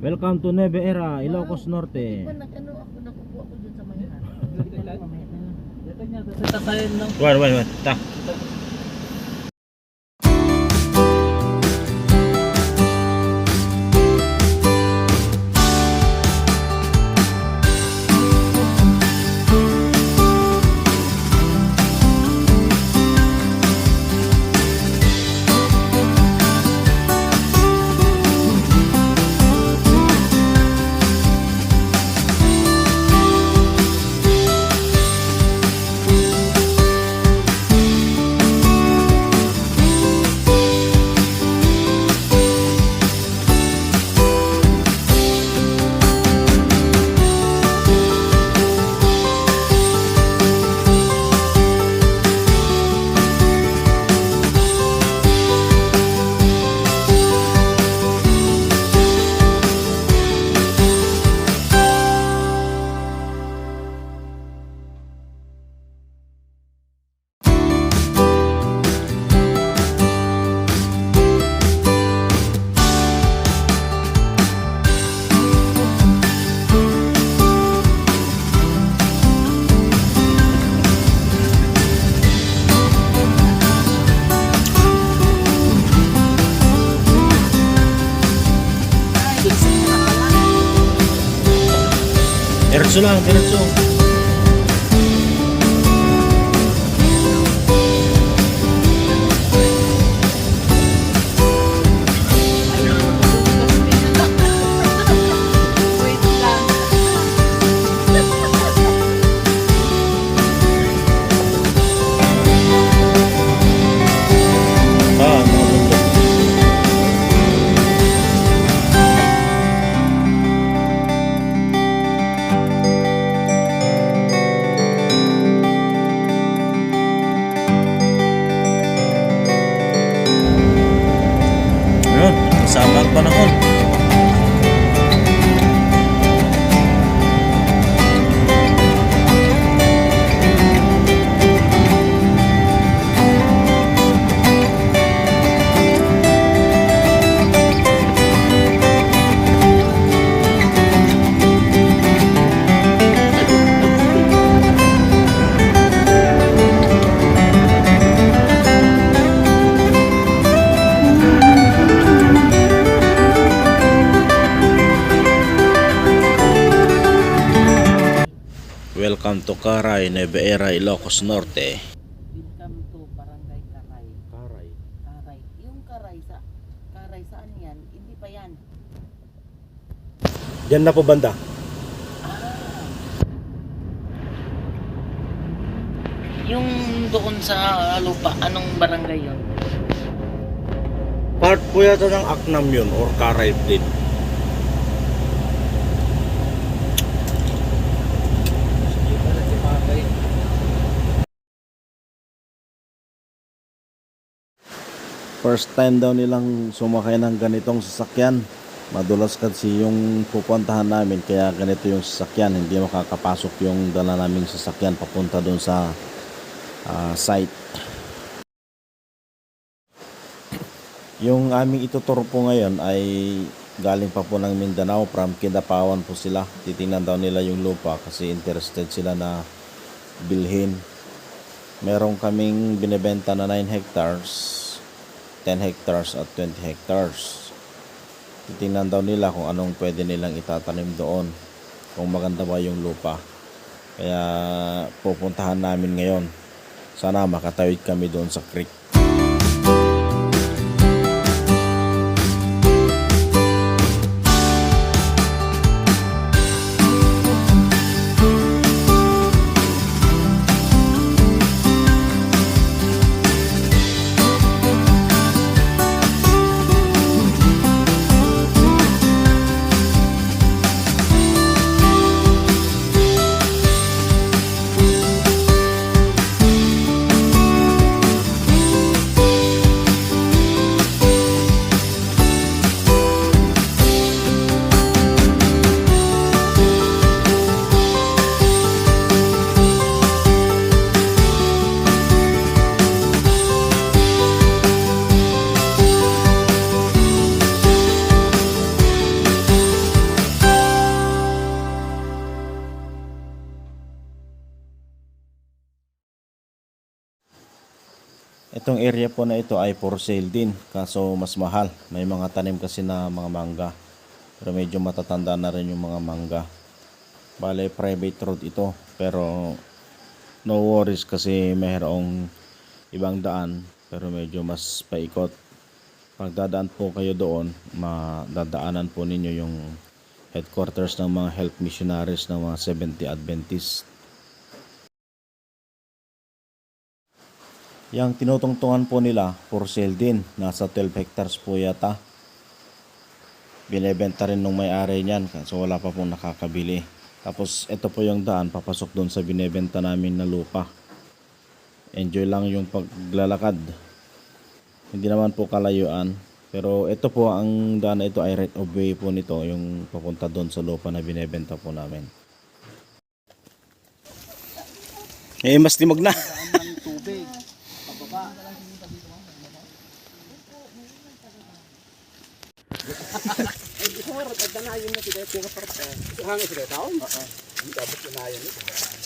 Welcome to Nueva Era, Ilocos Norte. Di ba nakupo ako dun sa mga Tatayin lang. Wan, ta. Diretso lang, diretso. Sama ang panahon. Welcome to Caray, Nueva Era, Ilocos Norte. Welcome to Barangay Caray. Caray. Caray. Yung Caray saan yan? Hindi pa yan. Diyan na po banda. Yung doon sa lupa, anong barangay yun? Part po yata ng Aknam yun or Caray din. First time daw nilang sumakay ng ganitong sasakyan. Madulas kasi yung pupuntahan namin, kaya ganito yung sasakyan. Hindi makakapasok yung dala naming sasakyan papunta doon sa site. Yung aming ituturo po ngayon ay galing pa po ng Mindanao, from Kidapawan po sila. Titingnan daw nila yung lupa kasi interested sila na bilhin. Meron kaming binibenta na 9 hectares, 10 hectares at 20 hectares. Titingnan daw nila kung anong pwede nilang itatanim doon, kung maganda ba yung lupa. Kaya pupuntahan namin ngayon. Sana makatawid kami doon sa creek. Itong area po na ito ay for sale din, kaso mas mahal. May mga tanim kasi na mga mangga, pero medyo matatanda na rin yung mga mangga. Bale, private road ito, pero no worries kasi mayroong ibang daan, pero medyo mas paikot. Pag dadaan po kayo doon, madadaanan po ninyo yung headquarters ng mga health missionaries ng mga 70 Adventist. Yang tinutungtungan po nila for sale din, nasa 12 hectares po yata. Binebenta rin nung may-ari niyan, so wala pa pong nakakabili. Tapos ito po yung daan papasok doon sa binebenta namin na lupa. Enjoy lang yung paglalakad. Hindi naman po kalayuan. Pero ito po, ang daan na ito ay right of way po nito, yung papunta doon sa lupa na binebenta po namin. Eh, mas timog na. Tubig. Pababa.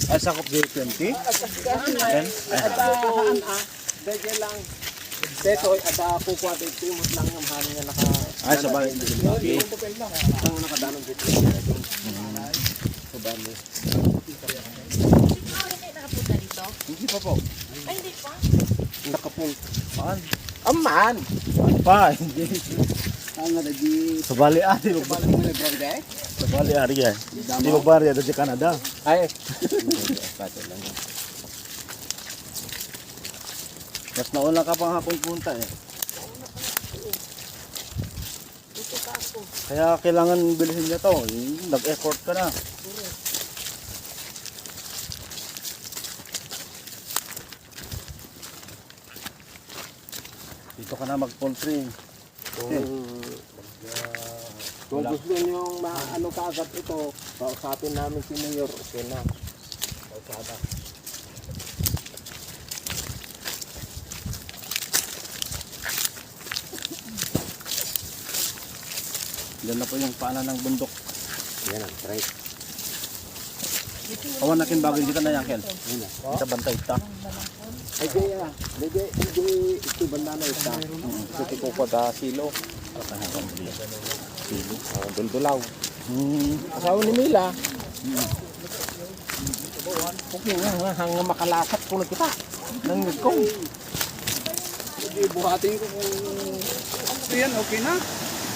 Ay, sakop di 20? lang. Dito ada kukuha dito mo lang ng hangin na naka. Ay, sabay. Okay. Ang nakadanon dito. So dami. Hindi pa po. Ay, hindi pa. Nakapung. Saan? Aman. Pa, hindi. Ang nadi. Sabali ati. Balik mo na brother. Sabali ari yan. Hindi magbari yan sa Canada. Ay. Mas nauna ka pang hapon punta eh. Kaya kailangan bilihin niya to. Nag-effort ka na. Dito ka na mag-poultry. Kung gusto niyo ano kaagad ito, kausapin namin si Mayor. Okay na. Kausada. Yan na po yung paanan ng bundok. Yan ang right. Kawan nakin bagay kita na yan, Kel. Kita bantay ta. Ay, kaya. Hindi ito banda na ito. Ito ko pa da silo. Silo. Dundulaw. Asawa ni Mila. Okay nga, hanggang makalasap ko na kita. Nang nagkong. Hindi, buhatin ko kung... Yan, okay na.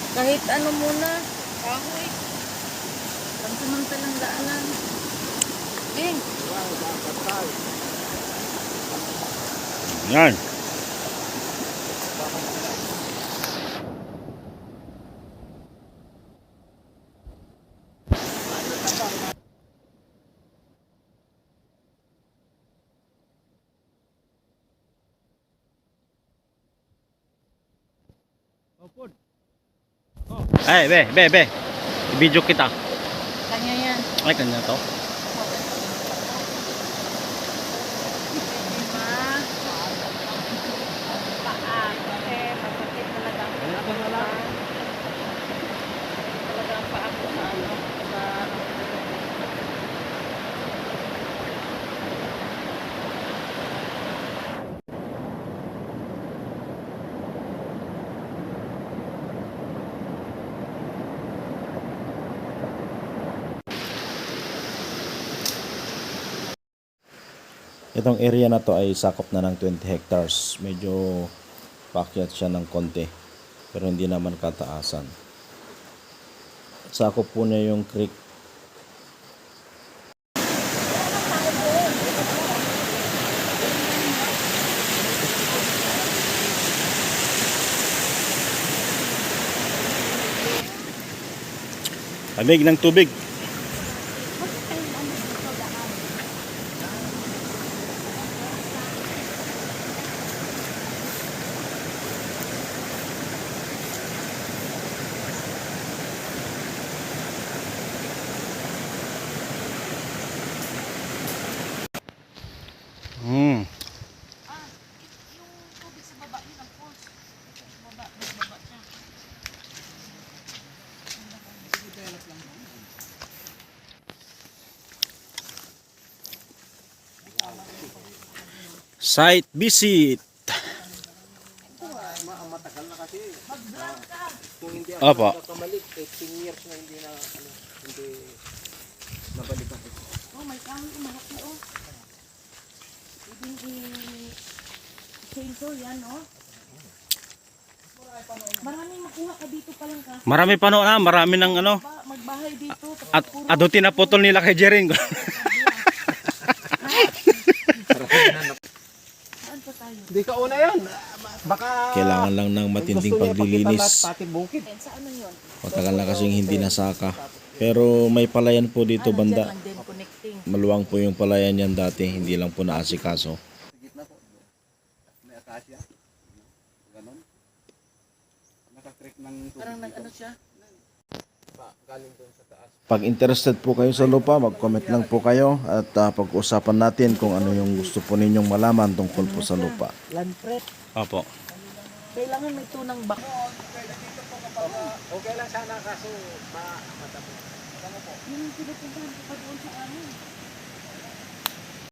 Kahit ano muna. Kahoy. Pansamantalang daanan. Bing. Yan. Ay, be. I-video kita. Kanya yan. Ay, kanya to. Itong area na to ay sakop na ng 20 hectares. Medyo paakyat siya ng konti, pero hindi naman kataasan. Sakop po niya yung creek. Lamig ng tubig. Yung tubig sa baba, yun ang falls. Sa baba siya. Site visit. Opo. Kamalik, 18 years na hindi na, hindi nabalikan. Oh, may kahoy umalaki oh. Pwedeng i-chainsaw yan oh. Maraming makuha ka dito pa lang ka. Marami pa no na, marami ng ano. Magbahay dito. At adutin na putol nila kay Jering. Saan pa tayo? Hindi ka una yan. Baka Kailangan lang ng matinding gusto niya paglilinis. ipakita lahat, pati bukid. Saan na yun? Matagal na kasing hindi nasaka. Pero may palayan po dito banda. And then connecting. Maluwang po yung palayan yan dati, hindi lang po naasikaso. Gitna po. May akasya. Ganon. Nakakrik ng tubig. Parang nag-ano siya? Galing doon sa taas. Pag interested po kayo sa lupa, mag-comment lang po kayo at pag-usapan natin kung ano yung gusto po ninyong malaman tungkol po sa lupa. Land prep. Opo. Kailangan may tunang bak. Okay lang sana kaso matapos. Yung pinupuntahan ko pa doon sa amin.